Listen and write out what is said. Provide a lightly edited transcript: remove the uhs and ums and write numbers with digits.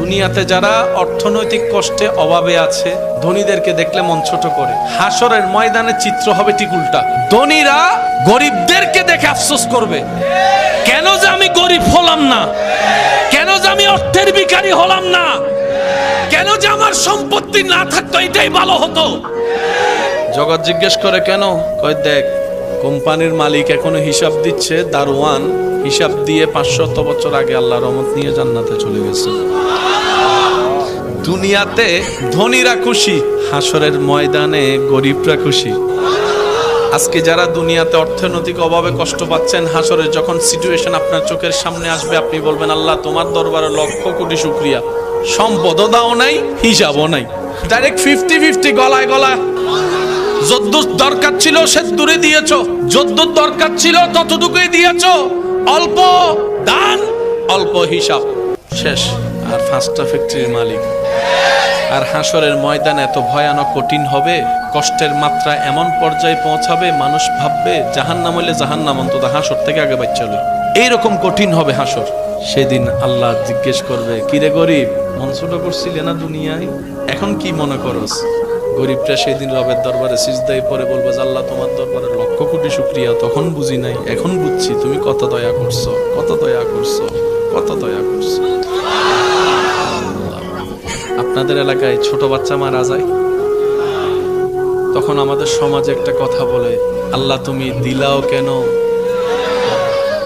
দুনিয়াতে যারা অর্থনৈতিক কষ্টে অভাবে আছে, ধনীদেরকে দেখলে মন ছোট করে। হাসরের ময়দানে চিত্র হবে ঠিক উল্টা। ধনীরা গরিবদেরকে দেখে আফসোস করবে, কেন যে আমি গরিব হলাম না, কেন যে আমি অর্থের ভিখারি হলাম না, কেন যে আমার সম্পত্তি না থাকতো, এটাই ভালো হতো। জগৎ জিজ্ঞেস করে কেন? কয় দেখ, কোম্পানির মালিক এখনো হিসাব দিচ্ছে, দারোয়ান হিসাব দিয়ে 500 বছর আগে আল্লাহর রহমত নিয়ে জান্নাতে চলে গেছে। দুনিয়াতে ধনীরা খুশি, হাসরের ময়দানে গরিবরা খুশি। আজকে যারা দুনিয়াতে অর্থনৈতিক অভাবে কষ্ট পাচ্ছেন, হাসরে যখন সিচুয়েশন আপনার চোখের সামনে আসবে, আপনি বলবেন আল্লাহ তোমার দরবারে লক্ষ কোটি শুকরিয়া, সম্পদও দাও নাই, হিসাবও নাই। ডাইরেক্ট 50-50 গলায় গলা। যদ্দূর দরকার ছিল সেদ্দূরে দিয়েছো, যদ্দূর দরকার ছিল ততটুকুই দিয়েছো। অল্প দান, অল্প হিসাব, শেষ। আর 5টা ফ্যাক্টরির মালিক। আর হাসরের ময়দান এত ভয়ানক কঠিন হবে, কষ্টের মাত্রা এমন পর্যায়ে পৌঁছাবে, মানুষ ভাববে জাহান্নাম হইলে জাহান্নাম অন্তত হাসর থেকে আগে বাচ্চা হলো। এইরকম কঠিন হবে হাসর। সেদিন আল্লাহ জিজ্ঞেস করবে, কিরে গরিব, মন ছোট করছিলে না দুনিয়ায়, এখন কি মনে করস? গরিবটা সেদিন রবের দরবারে সিজদায় পড়ে বলবে, আল্লাহ তোমার দরবারে লক্ষ কোটি শুকরিয়া, তখন বুঝি নাই, এখন বুঝছি তুমি কত দয়া করছো, কত দয়া করছো, কত দয়া করছো। আপনাদের এলাকায় ছোট বাচ্চা মারা যায়, তখন আমাদের সমাজে একটা কথা বলে, আল্লাহ তুমি দিলাও কেন,